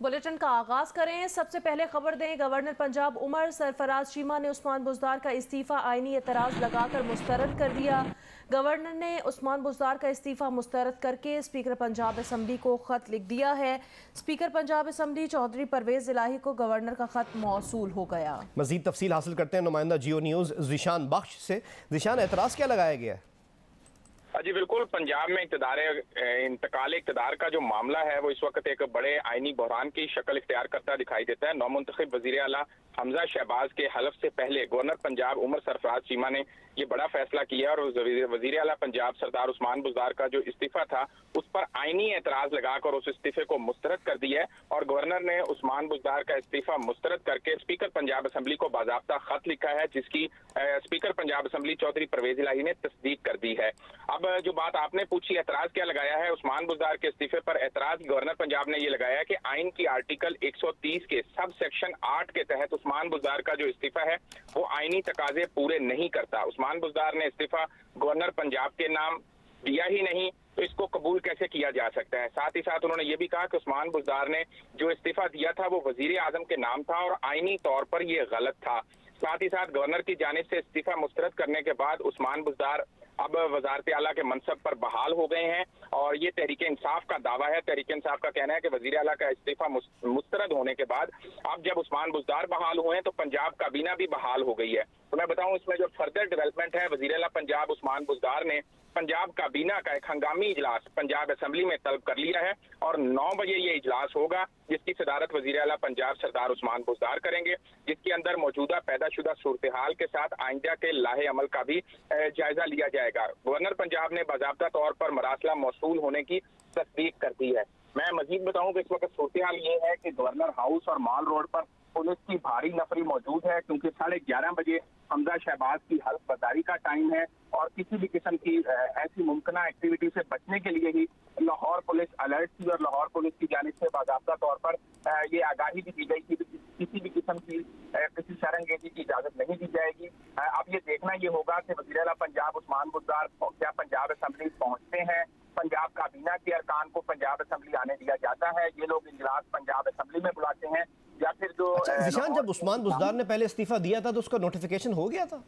Bulletin का आगाज करें। सबसे पहले खबर दें, गवर्नर पंजाब उमर सरफराज चीमा ने उस्मान बुज़दार का इस्तीफा आईनी एतराज़ लगाकर मुस्तरद कर दिया। गवर्नर ने उस्मान बुज़दार का इस्तीफा मुस्तरद करके स्पीकर पंजाब असम्बली को खत लिख दिया है। स्पीकर पंजाब असम्बली चौधरी परवेज इलाही को गवर्नर का खत मौसूल हो गया। मजीद तफसील हासिल करते हैं नुमाइंदा जियो न्यूज़ ज़ीशान बख्श से। ज़ीशान, एतराज़ क्या लगाया गया है? जी बिल्कुल, पंजाब में इंतकाल इक़्तिदार का जो मामला है वो इस वक्त एक बड़े आईनी बहरान की शक्ल इख्तियार करता दिखाई देता है। नौमुंतखब वज़ीर आला हमजा शहबाज के हलफ से पहले गवर्नर पंजाब उमर सरफराज चीमा ने ये बड़ा फैसला किया और वज़ीर आला पंजाब सरदार उस्मान बुज़दार का जो इस्तीफा था उस पर आईनी एतराज़ लगाकर उस इस्तीफे को मुस्तरद कर दिया है और गवर्नर ने उस्मान बुज़दार का इस्तीफा मुस्तरद करके स्पीकर पंजाब असम्बली को बाज़ाब्ता खत लिखा है, जिसकी स्पीकर पंजाब असम्बली चौधरी परवेज इलाही ने तस्दीक कर दी है। अब जो बात आपने पूछी, एतराज क्या लगाया है, उस्मान बुज़दार के इस्तीफे पर एतराज गवर्नर पंजाब ने ये लगाया कि आइन की आर्टिकल 130 के सब सेक्शन 8 के तहत उस्मान बुज़दार का जो इस्तीफा है वो आईनी तकाजे पूरे नहीं करता। उस्मान बुज़दार ने इस्तीफा गवर्नर पंजाब के नाम दिया ही नहीं, तो इसको कबूल कैसे किया जा सकता है। साथ ही साथ उन्होंने ये भी कहा कि उस्मान बुज़दार ने जो इस्तीफा दिया था वो वजीर आजम के नाम था और आईनी तौर पर ये गलत था। साथ ही साथ गवर्नर की जानिब से इस्तीफा मुस्तरद करने के बाद उस्मान बुज़दार अब वजारत आला के मनसब पर बहाल हो गए हैं और ये तहरीक इंसाफ का दावा है। तहरीक इंसाफ का कहना है कि वजीर आला का इस्तीफा मुस्तरद होने के बाद अब जब उस्मान बुज़दार बहाल हुए हैं तो पंजाब काबीना भी बहाल हो गई है। तो मैं बताऊं, इसमें जो फर्दर डेवलपमेंट है, वजीर आला पंजाब उस्मान बुज़दार ने पंजाब काबीना का एक हंगामी इजलास पंजाब असम्बली में तलब कर लिया है और 9 बजे ये इजलास होगा, जिसकी सदारत वजीर आला पंजाब सरदार उस्मान बुज़दार करेंगे, जिसके अंदर मौजूदा पैदाशुदा सूरत हाल के साथ आइंदा के लाहे अमल का भी जायजा लिया जाएगा। गवर्नर पंजाब ने बाज़ाब्ता तौर पर मरासला मौसूल होने की तस्दीक कर दी है। मैं मजीद बताऊं कि इस वक्त सूरत हाल ये है कि गवर्नर हाउस और माल रोड पर पुलिस की भारी नफरी मौजूद है, क्योंकि 11:30 बजे हमजा शहबाज की हल्फ बर्दारी का टाइम है और किसी भी किस्म की ऐसी मुमकिना एक्टिविटी से बचने के लिए ही लाहौर पुलिस अलर्ट थी और लाहौर पुलिस की जानिब से बाज़ाब्ता तौर पर ये आगाही भी दी गई थी कि किसी भी किस्म की किसी शरंगेजी की इजाजत नहीं दी जाएगी। अब ये देखना ये होगा कि वज़ीर आला पंजाब उस्मान बुज़दार क्या पंजाब असम्बली पहुंचते हैं, पंजाब काबीना के अरकान को पंजाब असम्बली आने दिया जाता है, ये लोग इजलास पंजाब असम्बली में बुलाते हैं, या फिर जो ज़ीशान, जब उस्मान बुज़दार ने पहले इस्तीफा दिया था तो उसका नोटिफिकेशन हो गया था?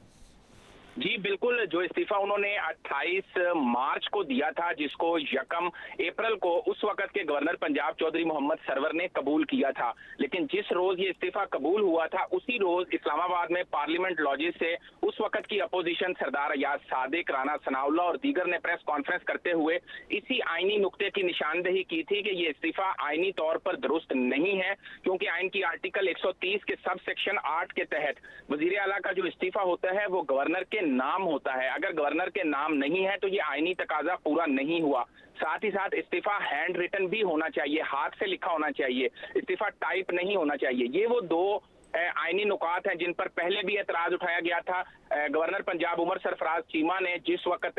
जी बिल्कुल, जो इस्तीफा उन्होंने 28 मार्च को दिया था, जिसको 1 अप्रैल को उस वक्त के गवर्नर पंजाब चौधरी मोहम्मद सरवर ने कबूल किया था। लेकिन जिस रोज ये इस्तीफा कबूल हुआ था उसी रोज इस्लामाबाद में पार्लियामेंट लॉजेस से उस वक्त की अपोजिशन सरदार अयाज सादिक, राना सनाउल्ला और दीगर ने प्रेस कॉन्फ्रेंस करते हुए इसी आईनी नुक्ते की निशानदेही की थी कि ये इस्तीफा आईनी तौर पर दुरुस्त नहीं है, क्योंकि आइन की आर्टिकल 130 के सब सेक्शन 8 के तहत वजीर आला का जो इस्तीफा होता है वो गवर्नर के नाम होता है। अगर गवर्नर के नाम नहीं है तो ये आईनी तकाजा पूरा नहीं हुआ। साथ ही साथ इस्तीफा हैंड रिटन भी होना चाहिए, हाथ से लिखा होना चाहिए, इस्तीफा टाइप नहीं होना चाहिए। ये वो दो आईनी नुकात हैं जिन पर पहले भी एतराज उठाया गया था। गवर्नर पंजाब उमर सरफराज चीमा ने जिस वक्त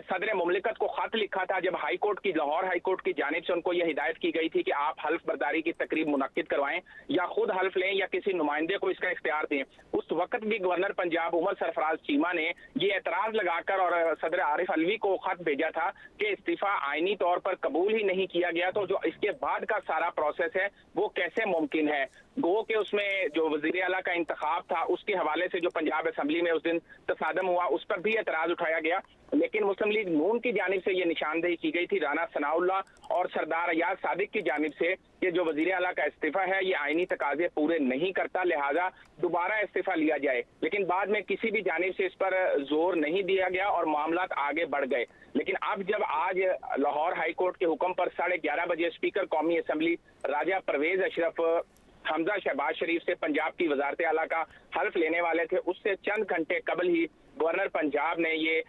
सदर मुमलिकत को खत लिखा था, जब लाहौर हाई कोर्ट की जानिब से उनको यह हिदायत की गई थी कि आप हल्फ बर्दारी की तकरीब मुनक्किद करवाएं या खुद हल्फ लें या किसी नुमाइंदे को इसका इख्तियार दें, उस वक्त भी गवर्नर पंजाब उमर सरफराज चीमा ने ये एतराज लगाकर और सदर आरिफ अलवी को खत भेजा था कि इस्तीफा आईनी तौर पर कबूल ही नहीं किया गया, तो जो इसके बाद का सारा प्रोसेस है वो कैसे मुमकिन है। गो के उसमें जो वजीर आला का इंतखाब था उसके हवाले से जो पंजाब असम्बली में उस दिन तसादम हुआ उस पर भी एतराज उठाया गया, लेकिन मुस्लिम लीग नून की जानिब से ये निशानदेही की गई थी राना सनाउल्ला और सरदार अयाज सादिक की जानिब से कि जो वजीर आला का इस्तीफा है ये आईनी तकाजे पूरे नहीं करता, लिहाजा दोबारा इस्तीफा लिया जाए। लेकिन बाद में किसी भी जानिब से इस पर जोर नहीं दिया गया और मामला आगे बढ़ गए। लेकिन अब जब आज लाहौर हाई कोर्ट के हुक्म पर 11:30 बजे स्पीकर कौमी असम्बली राजा परवेज अशरफ हमजा शहबाज शरीफ से पंजाब की वजारत आला का हल्फ लेने वाले थे, उससे चंद घंटे कबल ही गवर्नर पंजाब ने ये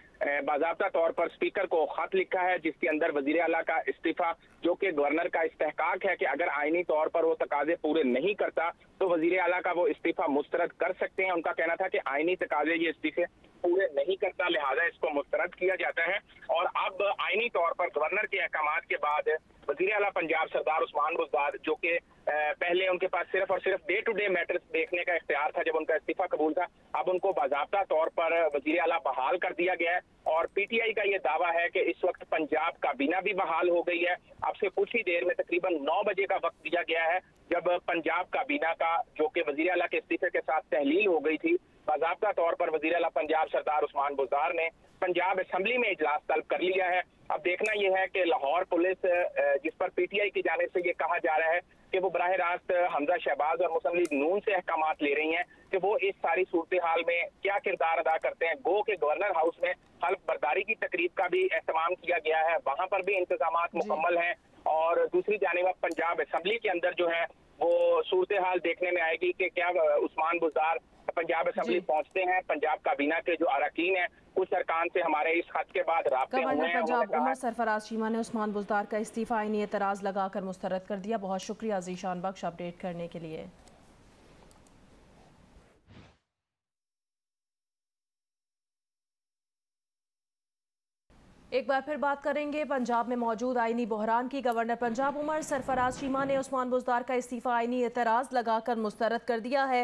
बाज़ाब्ता तौर पर स्पीकर को खत लिखा है, जिसके अंदर वजीर आला का इस्तीफा, जो कि गवर्नर का इस्तेहकाक है कि अगर आईनी तौर पर वो तकाजे पूरे नहीं करता तो वजीर आला का वो इस्तीफा मुस्तरद कर सकते हैं। उनका कहना था कि आईनी तकाजे ये इस्तीफे पूरे नहीं करता, लिहाजा इसको मुस्तरद किया जाता है। और अब आईनी तौर पर गवर्नर के अहकामात के बाद वजीर आला पंजाब सरदार उस्मान बुज़दार, जो कि पहले उनके पास सिर्फ और सिर्फ डे टू डे मैटर्स देखने का इख्तियार था जब उनका इस्तीफा कबूल था, अब उनको बाज़ाब्ता तौर पर वजीर आला बहाल कर दिया गया है। और पीटीआई का ये दावा है कि इस वक्त पंजाब काबीना भी बहाल हो गई है। अब से कुछ ही देर में तकरीबन 9 बजे का वक्त दिया गया है, जब पंजाब काबीना का जो कि वजीर आला के इस्तीफे के साथ तहलील हो गई थी, बाज़ाब्ता तौर पर वजीर आला पंजाब सरदार उस्मान बुज़दार ने पंजाब असेंबली में इजलास तलब कर लिया है। अब देखना यह है कि लाहौर पुलिस, जिस पर पीटीआई की जानिब से ये कहा जा रहा है कि वो बराह रास्त हमजा शहबाज और मुस्लिम लीग नून से अहकामात ले रही हैं, कि वो इस सारी सूरत हाल में क्या किरदार अदा करते हैं। गो के गवर्नर हाउस में हल्फ बर्दारी की तकरीब का भी एहतमाम किया गया है, वहां पर भी इंतजाम मुकम्मल हैं। और दूसरी जानिब अब पंजाब असेंबली के अंदर जो है वो सूरत हाल देखने में आएगी कि क्या उस्मान बुज़दार पंजाब असेंबली पहुंचते हैं। पंजाब काबीना के जो अरकान हैं, कुछ अरकान से हमारे इस खत के बाद राब्ते हुए हैं। पंजाब उमर सरफराज चीमा ने उस्मान बुज़दार का इस्तीफा आईनी एतराज़ लगाकर मुस्तरद कर दिया। बहुत शुक्रिया ज़ीशान बख्श अपडेट करने के लिए। एक बार फिर बात करेंगे पंजाब में मौजूद आईनी बहरान की। गवर्नर पंजाब उमर सरफराज चीमा ने उस्मान बुज़दार का इस्तीफा आईनी एतराज़ लगाकर मुस्तरद कर दिया है।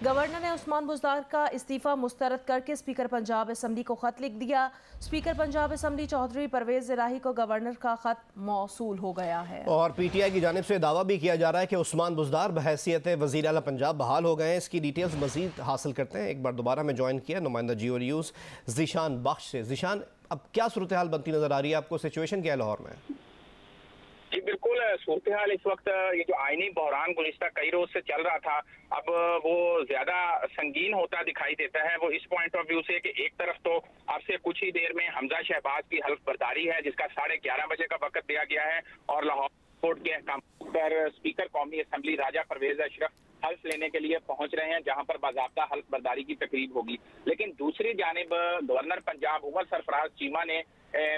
गवर्नर ने उस्मान बुज़दार का इस्तीफा मुस्तरद करके स्पीकर पंजाब असेंबली को ख़त लिख दिया। स्पीकर पंजाब असेंबली चौधरी परवेज़ इलाही को गवर्नर का ख़त मौसूल हो गया है। और पीटीआई की जानिब से दावा भी किया जा रहा है कि उस्मान बुज़दार बहैसियत वज़ीर आला पंजाब बहाल हो गए हैं। इसकी डिटेल्स मज़ीद हासिल करते हैं। एक बार दोबारा मैं ज्वाइन किया नुमाइंदा जियो न्यूज़ ज़ीशान बख्श से। ज़ीशान, अब क्या सूरत हाल बनती नजर आ रही है आपको? सिचुएशन क्या है लाहौर में? जी बिल्कुल, सूरत हाल इस वक्त ये जो आईनी बहरान गुज़िश्ता कई रोज से चल रहा था, अब वो ज्यादा संगीन होता दिखाई देता है। वो इस पॉइंट ऑफ व्यू से कि एक तरफ तो अब से कुछ ही देर में हमजा शहबाज की हल्फ बर्दारी है, जिसका 11:30 बजे का वक्त दिया गया है, और लाहौर कोर्ट के अहकाम पर स्पीकर कौमी असेंबली राजा परवेज अशरफ हल्फ लेने के लिए पहुंच रहे हैं, जहां पर बाज़ाब्ता हल्फ बर्दारी की तकरीब होगी। लेकिन दूसरी जानिब गवर्नर पंजाब उमर सरफराज चीमा ने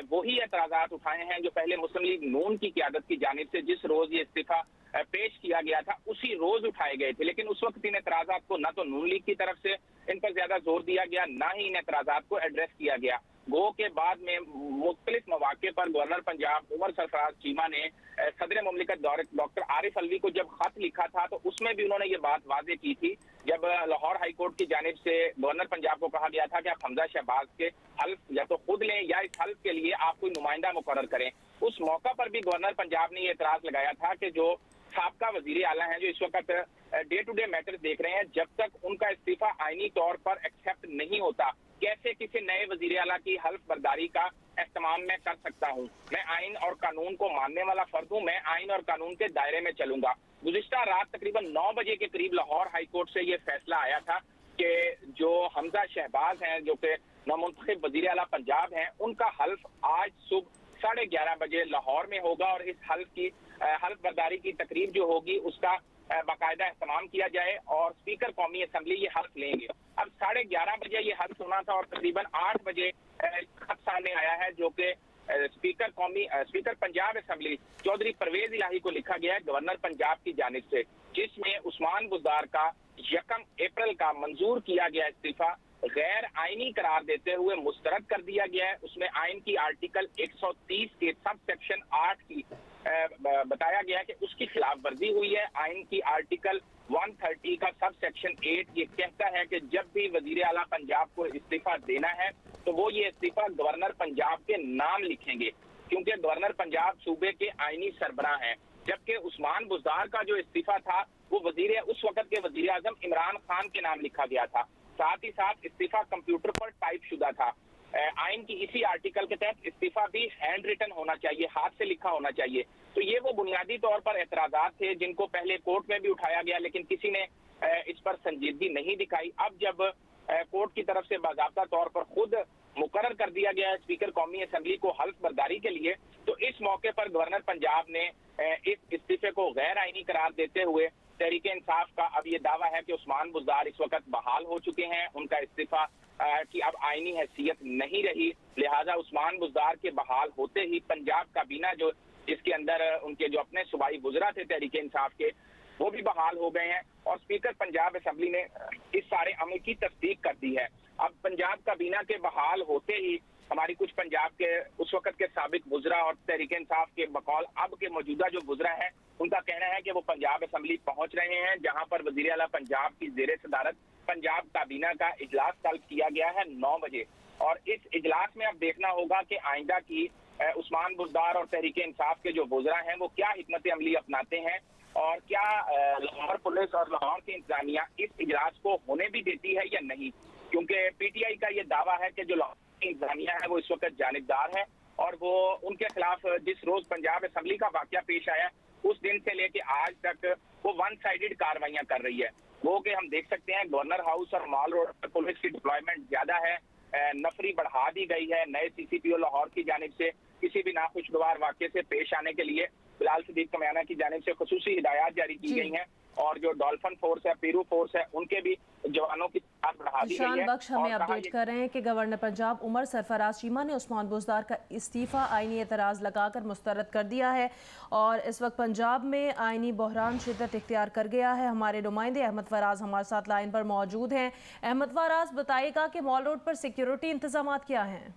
वही एतराज़ात उठाए हैं जो पहले मुस्लिम लीग नून की क़यादत की जानिब से जिस रोज ये इस्तीफा पेश किया गया था उसी रोज उठाए गए थे। लेकिन उस वक्त इन एतराज़ात को न तो नून लीग की तरफ से इन पर ज्यादा जोर दिया गया, ना ही इन एतराज़ात को एड्रेस किया गया। गो के बाद में मुख्तलिफ मौके पर गवर्नर पंजाब उमर सरफराज चीमा ने सदर मुमलिकत डॉक्टर आरिफ अलवी को जब खत लिखा था, तो उसमें भी उन्होंने ये बात वाज़ेह की थी, जब लाहौर हाई कोर्ट की जानिब से गवर्नर पंजाब को कहा गया था कि आप हमजा शहबाज के हल्फ या तो खुद लें या इस हल्फ के लिए आप कोई नुमाइंदा मुकर्रर करें। उस मौका पर भी गवर्नर पंजाब ने ये एतराज लगाया था कि जो साबका वजीर आला हैं, जो इस वक्त डे टू डे मैटर्स देख रहे हैं, जब तक उनका इस्तीफा आईनी तौर पर एक्सेप्ट नहीं होता, कैसे किसी नए वजीर आला की हल्फ बर्दारी का एहतमाम मैं कर सकता हूँ। मैं आइन और कानून को मानने वाला फर्द हूँ, मैं आइन और कानून के दायरे में चलूंगा। गुज़िश्ता रात तकरीबन 9 बजे के करीब लाहौर हाई कोर्ट से ये फैसला आया था कि जो हमजा शहबाज हैं, जो कि नामुंतखब वजीर आला पंजाब हैं, उनका हल्फ आज सुबह 11:30 बजे लाहौर में होगा, और इस हल्फ बर्दारी की तकरीब जो होगी उसका बाकायदा एहतमाम किया जाए और स्पीकर कौमी असेंबली ये हल्फ लेंगे। अब 11:30 बजे ये हल्फ होना था, और तकरीबन 8 बजे खत सामने आया है जो कि स्पीकर पंजाब असेंबली चौधरी परवेज इलाही को लिखा गया है गवर्नर पंजाब की जानिब से, जिसमें उस्मान बुज़दार का 1 अप्रैल का मंजूर किया गया इस्तीफा गैर आईनी करार देते हुए मुस्तरद कर दिया गया है। उसमें आइन की आर्टिकल 130 के सब सेक्शन 8 की बताया गया है कि उसकी खिलाफ वर्जी हुई है। आइन की आर्टिकल 130 का सब सेक्शन 8 ये कहता है कि जब भी वजीर आला पंजाब को इस्तीफा देना है तो वो ये इस्तीफा गवर्नर पंजाब के नाम लिखेंगे, क्योंकि गवर्नर पंजाब सूबे के आईनी सरबराह हैं। जबकि उस्मान बुज़दार का जो इस्तीफा था वो उस वक्त के वजीर आजम इमरान खान के नाम लिखा गया था। साथ ही साथ इस्तीफा कंप्यूटर पर टाइप शुदा था। आइन की इसी आर्टिकल के तहत इस्तीफा भी हैंड रिटन होना चाहिए, हाथ से लिखा होना चाहिए। तो ये वो बुनियादी तौर पर एतराजात थे जिनको पहले कोर्ट में भी उठाया गया, लेकिन किसी ने इस पर संजीदगी नहीं दिखाई। अब जब कोर्ट की तरफ से बाज़ाब्ता तौर पर खुद मुकर्रर कर दिया गया है स्पीकर कौमी असेंबली को हल्फ बर्दारी के लिए, तो इस मौके पर गवर्नर पंजाब ने इस इस्तीफे को गैर आईनी करार देते हुए तहरीक इंसाफ का अब ये दावा है कि उस्मान बुज़दार इस वक्त बहाल हो चुके हैं, उनका इस्तीफा की अब आईनी हैसियत नहीं रही, लिहाजा उस्मान बुज़दार के बहाल होते ही पंजाब काबीना जो जिसके अंदर उनके जो अपने सूबाई वुज़रा थे तहरीक इंसाफ के, वो भी बहाल हो गए हैं। और स्पीकर पंजाब असेंबली ने इस सारे अमल की तस्दीक कर दी है। अब पंजाब काबीना के बहाल होते ही हमारी कुछ पंजाब के उस वक्त के साबिक वुज़रा और तहरीक इंसाफ के बकौल अब के मौजूदा जो वुज़रा हैं, उनका कहना है कि वो पंजाब असेंबली पहुंच रहे हैं, जहां पर वज़ीर आला पंजाब की ज़ेरे सदारत पंजाब काबीना का इजलास तलब किया गया है 9 बजे। और इस इजलास में अब देखना होगा कि आइंदा की उस्मान बुज़दार और तहरीक इंसाफ के जो वुज़रा हैं वो क्या हिकमत अमली अपनाते हैं और क्या लाहौर पुलिस और लाहौर की इंतजामिया इस इजलास को होने भी देती है या नहीं, क्योंकि पीटीआई का ये दावा है कि जो लाहौर की इंतजामिया है वो इस वक्त जानिबदार है और वो उनके खिलाफ जिस रोज पंजाब असम्बली का वाकया पेश आया उस दिन से लेके आज तक वो वन साइडेड कार्रवाइयां कर रही है। वो कि हम देख सकते हैं गवर्नर हाउस और मॉल रोड पर पुलिस की डिप्लॉयमेंट ज्यादा है, नफरी बढ़ा दी गई है नए सीसीपीओ लाहौर की जानिब से किसी भी नाखुशगवार वाकये से पेश आने के लिए बिलाल सिद्दीक कमियाना की जानिब से खुसूसी हिदायत जारी की गई हैं और जो डॉल्फिन फोर्स है, पीरू फोर्स है, उनके भी जवानों की तादाद बढ़ा दी गई है। बख्श हमें अपडेट कर रहे हैं कि गवर्नर पंजाब उमर सरफराज चीमा ने उस्मान बुज़दार का इस्तीफ़ा आईनी एतराज़ लगाकर मुस्तरद कर दिया है और इस वक्त पंजाब में आईनी बहरान शिद्दत इख्तियार कर गया है। हमारे नुमाइंदे अहमद फराज हमारे साथ लाइन पर मौजूद हैं। अहमद फराज, बताइएगा कि मॉल रोड पर सिक्योरिटी इंतजाम क्या हैं?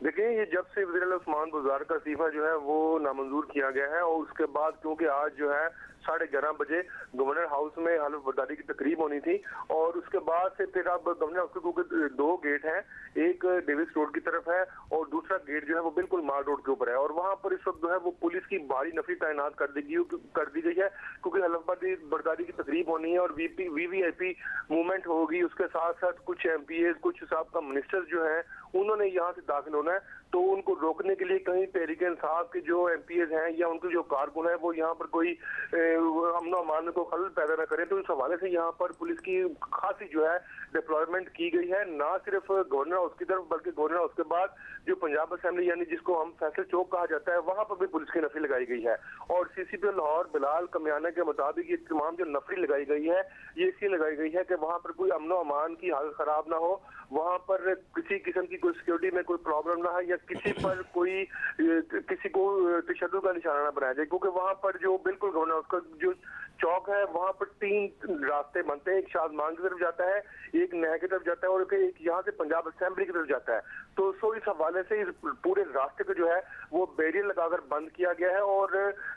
देखिए, ये जब से वज़ीर आला उस्मान बुज़दार का इस्तीफा जो है वो नामंजूर किया गया है और उसके बाद क्योंकि आज जो है 11:30 बजे गवर्नर हाउस में हल्फ बर्दारी की तकरीब होनी थी और उसके बाद से फिर अब गवर्नर हाउस के 2 गेट हैं, एक डेविस रोड की तरफ है और दूसरा गेट जो है वो बिल्कुल माल रोड के ऊपर है और वहां पर इस वक्त जो है वो पुलिस की भारी नफरी तैनात कर दी गई है क्योंकि हल्फ बर्दारी की तकरीब होनी है और वीवीआईपी मूवमेंट होगी। उसके साथ साथ कुछ एमपीए, कुछ साबका मिनिस्टर जो है उन्होंने यहाँ से दाखिल होना है, तो उनको रोकने के लिए कहीं तहरीक इंसाफ के जो एमपीए हैं या उनके जो कारकुन है वो यहाँ पर कोई अमन अमान को खलल पैदा न करें, तो इस हवाले से यहाँ पर पुलिस की खासी जो है डिप्लॉयमेंट की गई है, ना सिर्फ गवर्नर हाउस की तरफ बल्कि गवर्नर हाउस के बाद जो पंजाब असेंबली यानी जिसको हम फैसल चौक कहा जाता है वहां पर भी पुलिस की नफरी लगाई गई है। और सीसीपी लाहौर बिलाल कमियाना के मुताबिक ये तमाम जो नफरी लगाई गई है ये इसलिए लगाई गई है कि वहां पर कोई अमन अमान की हालत खराब ना हो, वहां पर किसी किस्म की कोई सिक्योरिटी में कोई प्रॉब्लम ना है या किसी पर कोई किसी को तशद्दुद का निशाना ना बनाया जाए, क्योंकि वहां पर जो बिल्कुल गवर्नर उसका जो चौक है वहां पर 3 रास्ते बनते हैं, एक शादमान की तरफ जाता है, एक नहर की तरफ जाता है और एक यहाँ से पंजाब असेंबली की तरफ जाता है। तो इस हवाले से इस पूरे रास्ते को जो है वो बैरियर लगाकर बंद किया गया है और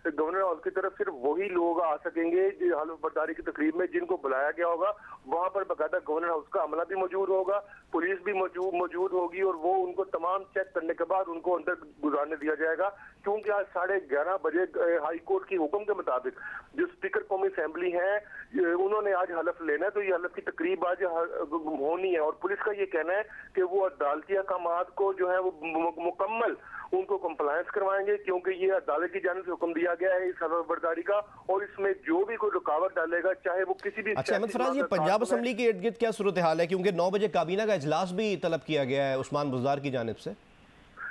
गवर्नर हाउस की तरफ सिर्फ वही लोग आ सकेंगे हल्फ बर्दारी की तकरीब में जिनको बुलाया गया होगा। वहां पर बाकायदा गवर्नर हाउस का अमला भी मौजूद होगा, पुलिस भी मौजूद होगी और वो उनको तमाम चेक करने के बाद उनको अंदर गुजारने दिया जाएगा, क्योंकि आज 11:30 बजे हाई कोर्ट की हुक्म के मुताबिक जो स्पीकर कौमी असेंबली है उन्होंने आज हलफ लेना है, तो ये हलफ की तकरीब आज होनी है और पुलिस का ये कहना है कि वो अदालती अहकामात को जो है वो मुकम्मल उनको कंप्लायंस करवाएंगे, क्योंकि ये अदालत की जानिब से हुक्म दिया गया है इस हलफ बर्दारी का और इसमें जो भी कोई रुकावट डालेगा चाहे वो किसी भी। अच्छा अहमद फराज, ये पंजाब असेंबली के इर्द गिर्द क्या सूरत हाल है, क्योंकि 9 बजे काबीना का इजलास भी तलब किया गया है उस्मान बुज़दार की जानिब से?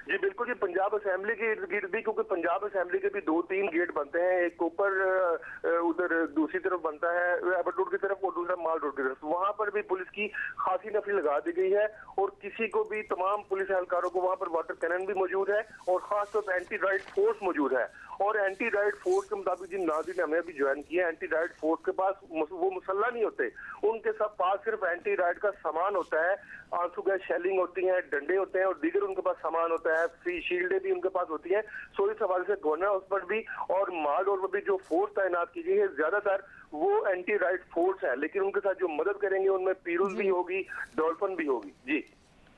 जी बिल्कुल, ये पंजाब असेंबली के इर्द गिर्द भी, क्योंकि पंजाब असेंबली के भी 2-3 गेट बनते हैं, एक ऊपर उधर दूसरी तरफ बनता है एबट रोड की तरफ और दूसरा माल रोड की तरफ, वहां पर भी पुलिस की खासी नफरी लगा दी गई है और किसी को भी तमाम पुलिस एहलकारों को वहां पर वाटर कैनन भी मौजूद है और खासतौर पर एंटी राइट फोर्स मौजूद है और एंटी राइट फोर्स के मुताबिक जिन नाज़रीन हमने अभी ज्वाइन किया, एंटी राइट फोर्स के पास वो मुसल्ला नहीं होते, उनके सब पास सिर्फ एंटी राइट का सामान होता है, आंसू गैस शेलिंग होती है, डंडे होते हैं और दीगर उनके पास सामान होता है, फ्री शील्डें भी उनके पास होती हैं। सो इस हवाले से गवर्नर हाउस पर भी और माल रोड पर भी जो फोर्स तैनात की गई है ज्यादातर वो एंटी राइट फोर्स है, लेकिन उनके साथ जो मदद करेंगे उनमें पीरूज भी होगी, डॉल्फिन भी होगी। जी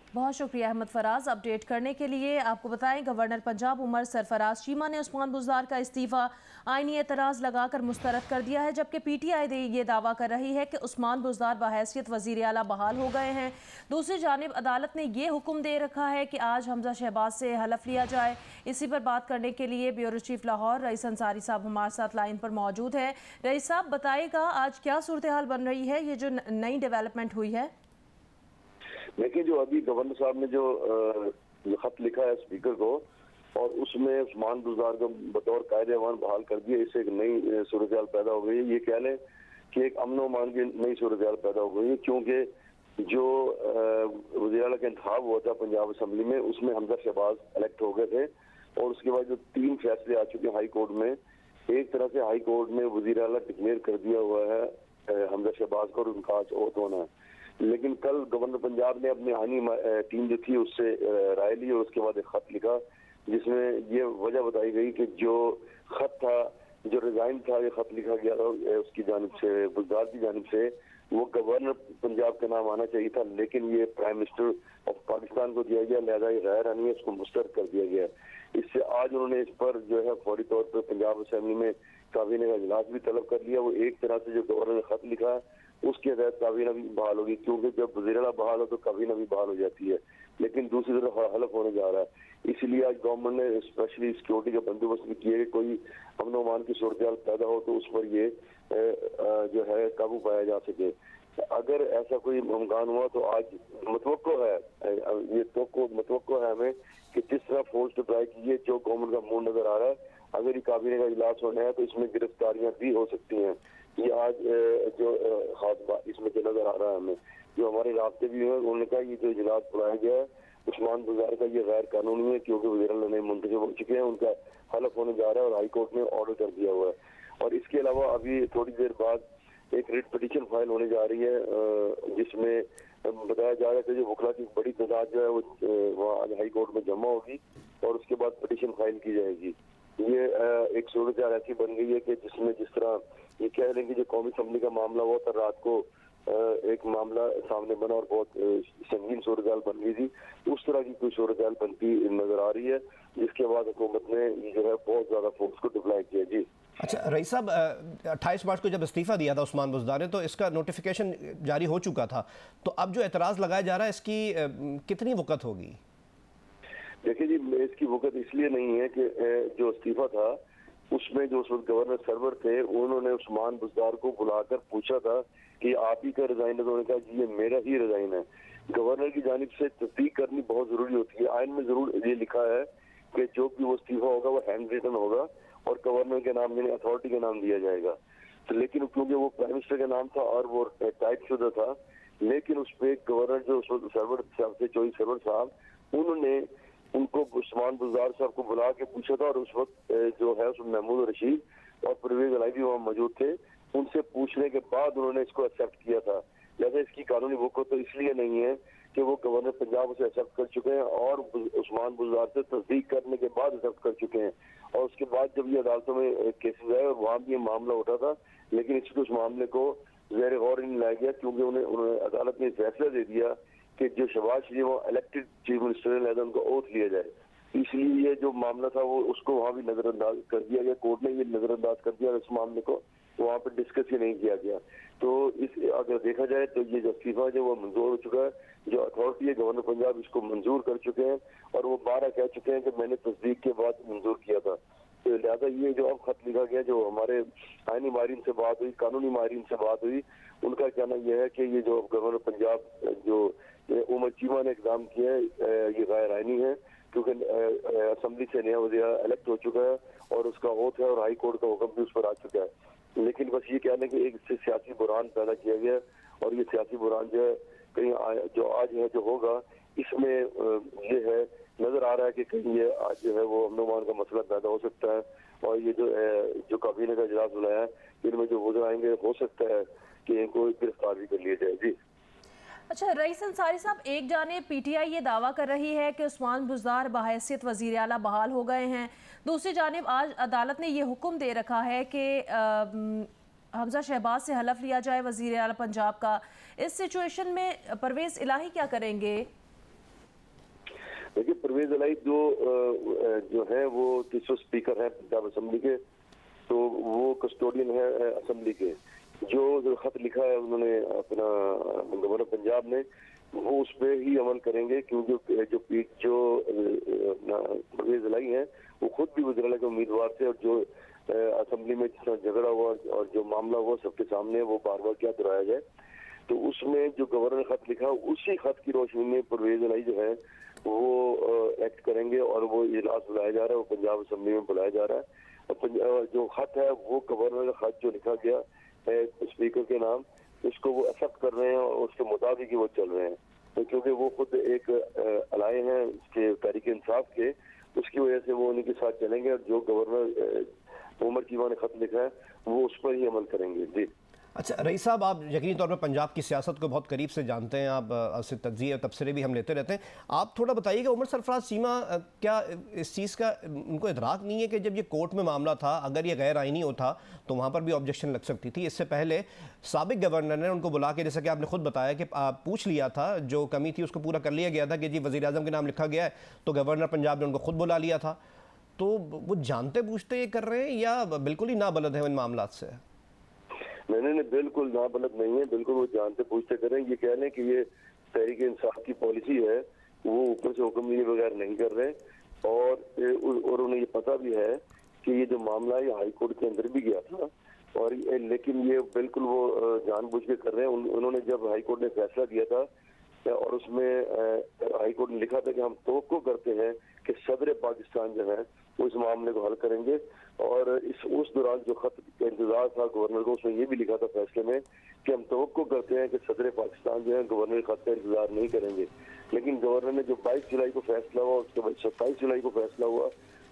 बहुत शुक्रिया अहमद फराज अपडेट करने के लिए। आपको बताएं गवर्नर पंजाब उमर सरफराज चीमा ने उस्मान बुज़दार का इस्तीफ़ा आईनी एतराज़ लगाकर मुस्तरद कर दिया है, जबकि पीटीआई ये दावा कर रही है कि उस्मान बुज़दार बहैसियत वज़ीर आला बहाल हो गए हैं। दूसरी जानिब अदालत ने ये हुक्म दे रखा है कि आज हमजा शहबाज से हलफ लिया जाए। इसी पर बात करने के लिए bureau chief Lahore rice Ansari साहब हमारे साथ लाइन पर मौजूद है। रईस साहब बताइएगा आज क्या सूरत हाल बन रही है, ये जो नई डेवलपमेंट हुई है? देखिए, जो अभी गवर्नर साहब ने जो खत लिखा है स्पीकर को और उसमें उस्मान बुज़दार को बतौर कायदे अमान बहाल कर दिया, इससे एक नई सूरत हाल पैदा हो गई है। ये कह लें कि एक अमन अमान की नई सूरत हाल पैदा हो गई है, क्योंकि जो वज़ीर आला का इंतखाब हुआ था पंजाब असेंबली में उसमें हमजा शहबाज इलेक्ट हो गए थे और उसके बाद जो 3 फैसले आ चुके हैं हाई कोर्ट में, एक तरह से हाई कोर्ट ने वज़ीर आला डिक्लेयर कर दिया हुआ है हमजा शहबाज को और उनका आज ओथ होना है, लेकिन कल गवर्नर पंजाब ने अपनी आनी टीम जो थी उससे राय ली और उसके बाद एक खत लिखा जिसमें ये वजह बताई गई कि जो खत था, जो रिजाइन था, ये खत लिखा गया था उसकी जानिब से, बुज़दार की जानिब से, वो गवर्नर पंजाब का नाम आना चाहिए था, लेकिन ये प्राइम मिनिस्टर ऑफ पाकिस्तान को दिया गया, लिहाजा ये गैर आनी है, इसको मुस्तरद कर दिया गया। इससे आज उन्होंने इस पर जो है फौरी तौर पर पंजाब असेंबली में काबीना का इजलास भी तलब कर लिया। वो एक तरह से जो गवर्नर ने खत लिखा है उसके तहत काबीना भी बहाल होगी, क्योंकि जब वज़ीर-ए-आला बहाल हो तो काबीना भी बहाल हो जाती है, लेकिन दूसरी तरफ हलफ होने जा रहा है। इसलिए आज गवर्नमेंट ने स्पेशली सिक्योरिटी का बंदोबस्त भी किया कि कोई अमन अमान की सूरत पैदा हो तो उस पर ये जो है काबू पाया जा सके। अगर ऐसा कोई इम्कान हुआ तो आज मतवक्को है, ये मतवक्को है हमें कि जिस तरह फोर्स डिप्लॉय कीजिए जो गवर्नमेंट का मूड नजर आ रहा है, अगर ये काबीने का इजलास होना है तो इसमें गिरफ्तारियां भी हो सकती हैं। ये आज जो खास बात इसमें जो नजर आ रहा है हमें, जो हमारे रास्ते भी हुए, उन्होंने कहा ये जो इजलास बुलाया गया है उस्मान बुज़दार का ये गैर कानूनी है, क्योंकि वज़ीर-ए-आला ने मुंतखब हो चुके हैं, उनका हलफ होने जा रहा है और हाई कोर्ट ने ऑर्डर कर दिया हुआ है। और इसके अलावा अभी थोड़ी देर बाद एक रिट पिटीशन फाइल होने जा रही है, जिसमें बताया जा रहा है कि जो वकला की बड़ी तादाद जो है वो वहाँ आज हाई कोर्ट में जमा होगी और उसके बाद पिटीशन फाइल की जाएगी। ये एक सूरत ऐसी बन गई है कि जिसमें जिस तरह ये कह लें कि जो कौमी असम्बली का मामला हुआ था, रात को एक मामला सामने बना और बहुत संगीन सूरत बन गई थी, उस तरह की कोई सूरत बनती नजर आ रही है, जिसके बाद हुकूमत ने जो है बहुत ज्यादा फोर्स को डिप्लॉय किया। जी अच्छा रईस साहब, 28 मार्च को जब इस्तीफ़ा दिया था उस्मान बुज़दार ने तो इसका नोटिफिकेशन जारी हो चुका था, तो अब जो एतराज़ लगाया जा रहा है इसकी कितनी वक़्त होगी? देखिए जी, इसकी वक़्त इसलिए नहीं है कि जो इस्तीफ़ा था उसमें जो उस वक्त गवर्नर सरवर थे उन्होंने उस्मान बुज़दार को बुलाकर पूछा था कि आप ही का रिजाइन है, तो उन्होंने कहा जी ये मेरा ही रिजाइन है। गवर्नर की जानिब से तस्दीक करनी बहुत जरूरी होती है। आइन में जरूर ये लिखा है कि जो भी वो इस्तीफा होगा वो हैंड रिटन होगा और गवर्नर के नाम यानी अथॉरिटी के नाम दिया जाएगा। तो लेकिन क्योंकि वो प्राइम मिनिस्टर का नाम था और वो टाइप शुदा था, लेकिन उस पर गवर्नर जो उस वक्त सरवर साहब थे, चौधरी सरवर साहब, उन्होंने उनको उस्मान बुज़दार साहब को बुला के पूछा था और उस वक्त जो है उसमें महमूद रशीद और परवेज अलाई भी वहाँ मौजूद थे। उनसे पूछने के बाद उन्होंने इसको एक्सेप्ट किया था। लिहाजा इसकी कानूनी वक़्त तो इसलिए नहीं है कि वो गवर्नर पंजाब उसे एक्सेप्ट कर चुके हैं और उस्मान बुज़दार से तस्दीक करने के बाद एक्सेप्ट कर चुके हैं। और उसके बाद जब ये अदालतों में केसेस आए और वहाँ भी ये मामला उठा था, लेकिन इसको उस मामले को ज़ेर गौर नहीं लाया गया, क्योंकि उन्होंने अदालत ने फैसला दे दिया कि जो शहबाज शरीफ वो इलेक्टेड चीफ मिनिस्टर है, लिहाजा उनको ओथ लिया जाए। इसलिए ये जो मामला था वो उसको वहाँ भी नजरअंदाज कर दिया गया, कोर्ट ने ये नजरअंदाज कर दिया, इस मामले को वहाँ पर डिस्कस ही नहीं किया गया। तो इस अगर देखा जाए तो ये जो इस्तीफा जो वो मंजूर हो चुका है, जो अथॉरिटी है गवर्नर पंजाब इसको मंजूर कर चुके हैं और वो 12 कह चुके हैं कि मैंने तस्दीक के बाद मंजूर किया था। तो लिहाजा ये जो अब खत लिखा गया, जो हमारे आईनी माहिरीन से बात हुई, कानूनी माहिरीन से बात हुई, उनका कहना यह है कि ये जो गवर्नर पंजाब जो उमर चीमा ने इकदाम किया है ये गैर आईनी है, क्योंकि असम्बली से नया वज़ीर इलेक्ट हो चुका है और उसका ओथ है और हाई कोर्ट का हुक्म भी उस पर आ चुका है। लेकिन बस ये कहना है कि एक इससे सियासी बुरान पैदा किया गया और ये सियासी बुरान जो है कहीं जो आज है जो होगा इसमें ये है नजर आ रहा है कि कहीं ये आज जो है वो अमन का मसला पैदा हो सकता है और ये जो काबीने का इजलास बुलाया है इनमें जो वज़ीर आएंगे हो सकता है कि इनको गिरफ्तार भी कर लिया जाए। जी अच्छा रईस अंसारी साहब, एक जाने पीटीआई ये दावा कर रही है कि उस्मान बुज़दार बहैसियत वज़ीर आला बहाल हो गए हैं, दूसरी जानिब आज अदालत ने ये हुक्म दे रखा है कि हमजा शहबाज से हलफ लिया जाए वज़ीर आला पंजाब का। इस सिचुएशन में परवेज इलाही क्या करेंगे? देखिए परवेज इलाही जो है वो तीसरे स्पीकर है पंजाब असम्बली के, तो वो कस्टोडियन है असम्बली के। जो खत लिखा है उन्होंने अपना गवर्नर पंजाब ने, वो उस पर ही अमल करेंगे, क्योंकि जो परवेज इलाही हैं वो खुद भी वज़ीर-ए-आला के उम्मीदवार थे और जो असम्बली में जिस तरह झगड़ा हुआ और जो मामला हुआ सबके सामने वो बार बार क्या दोहराया जाए। तो उसमें जो गवर्नर ने खत लिखा उसी खत की रोशनी में परवेज इलाही जो है वो एक्ट करेंगे और वो इजलास बुलाया जा रहा है, वो पंजाब असम्बली में बुलाया जा रहा है। और जो खत है वो गवर्नर का खत जो लिखा गया है स्पीकर के नाम, उसको वो एक्सेप्ट कर रहे हैं और उसके मुताबिक ही वो चल रहे हैं। तो क्योंकि वो खुद एक अलाए हैं उसके तहरीक इंसाफ के, उसकी वजह से वो उन्हीं के साथ चलेंगे और जो गवर्नर उमर चीमा ने खत लिखा है वो उस पर ही अमल करेंगे। जी अच्छा रईस साहब, आप यकीनी तौर पर पंजाब की सियासत को बहुत करीब से जानते हैं, आप उससे तज्ज़िये तबसरे भी हम लेते रहते हैं। आप थोड़ा बताइएगा, उमर सरफराज चीमा क्या इस चीज़ का उनको इदराक नहीं है कि जब ये कोर्ट में मामला था, अगर ये गैर आइनी होता तो वहाँ पर भी ऑब्जेक्शन लग सकती थी? इससे पहले साबिक गवर्नर ने उनको बुला के, जैसा कि आपने खुद बताया कि पूछ लिया था, जो कमी थी उसको पूरा कर लिया गया था कि जी वज़ीर आज़म के नाम लिखा गया है, तो गवर्नर पंजाब ने उनको खुद बुला लिया था। तो वो जानते पूछते ये कर रहे हैं या बिल्कुल ही नाबलद है इन मामला से? नहीं, बिल्कुल नाबलद नहीं है, बिल्कुल वो जानते पूछते करें। ये कह लें कि ये तहरीक इंसाफ की पॉलिसी है, वो ऊपर से हुक्म दिए बगैर नहीं कर रहे, और उन्हें ये पता भी है कि ये जो मामला है हाई कोर्ट के अंदर भी गया था, और लेकिन ये बिल्कुल वो जानबूझ के कर रहे हैं। उन्होंने जब हाई कोर्ट ने फैसला दिया था और उसमें हाई कोर्ट ने लिखा था कि हम तवक्को करते हैं कि सदर पाकिस्तान जो है वो इस मामले को हल करेंगे, और उस दौरान जो खत का इंतजार था गवर्नर को, उसमें ये भी लिखा था फैसले में कि हम तवक्को करते हैं कि सदर पाकिस्तान जो है गवर्नर के खत का इंतजार नहीं करेंगे। लेकिन गवर्नर ने जो 22 जुलाई को फैसला हुआ, उसके बाद 27 जुलाई को फैसला हुआ,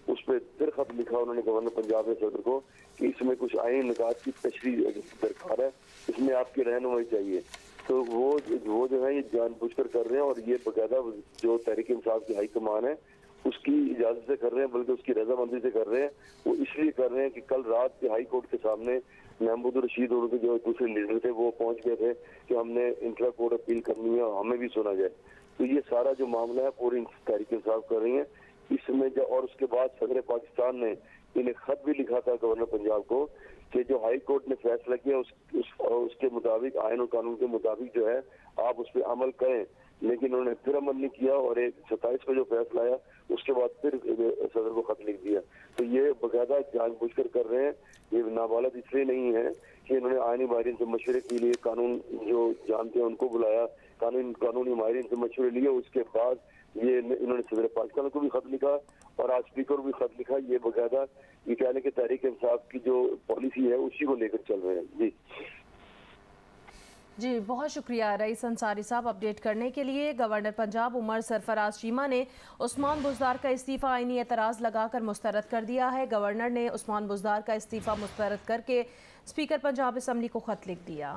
उस पर फिर खत लिखा उन्होंने गवर्नर पंजाब के सदर को कि इसमें कुछ आईनी निकात की तशरीह दरकार है, इसमें आपकी रहनुमाई चाहिए। तो वो जो है ये जानबूझकर कर रहे हैं, और ये बकायदा जो तहरीक इंसाफ की हाईकमान है उसकी इजाजत से कर रहे हैं, बल्कि उसकी रजामंदी से कर रहे हैं। वो इसलिए कर रहे हैं कि कल रात के हाई कोर्ट के सामने महमूद रशीद और उनके जो दूसरे लीडर थे वो पहुंच गए थे कि हमने इंट्रा कोर्ट अपील करनी है और हमें भी सुना जाए। तो ये सारा जो मामला है पूरी तहरीक इंसाफ कर रही है इसमें। और उसके बाद सदर पाकिस्तान ने इन्हें खत भी लिखा था गवर्नर पंजाब को कि जो हाई कोर्ट ने फैसला किया उसके मुताबिक, आयन और कानून के मुताबिक जो है आप उस पर अमल करें। लेकिन उन्होंने फिर अमल नहीं किया, और 27 को जो फैसला आया उसके बाद फिर सदर को खत लिख दिया। तो ये बकायदा जानबूझकर कर रहे हैं। ये नाबालग इसलिए नहीं है कि इन्होंने आईनी माहिरीन से मशवरे के लिए, कानून जो जानते हैं उनको बुलाया, कानूनी माहिरीन से मशवरे लिए, उसके बाद ये इन्होंने सदर पाकिस्तान को भी खत लिखा और आज स्पीकर को भी खत लिखा। ये बकायदा ये कहने के तहरीक इंसाफ की जो पॉलिसी है उसी को लेकर चल रहे हैं। जी बहुत शुक्रिया रईस अंसारी साहब अपडेट करने के लिए। गवर्नर पंजाब उमर सरफराज चीमा ने उस्मान बुज़दार का इस्तीफ़ा आईनी एतराज़ लगाकर मुस्तरद कर दिया है। गवर्नर ने उस्मान बुज़दार का इस्तीफ़ा मुस्तरद करके स्पीकर पंजाब असम्बली को खत लिख दिया।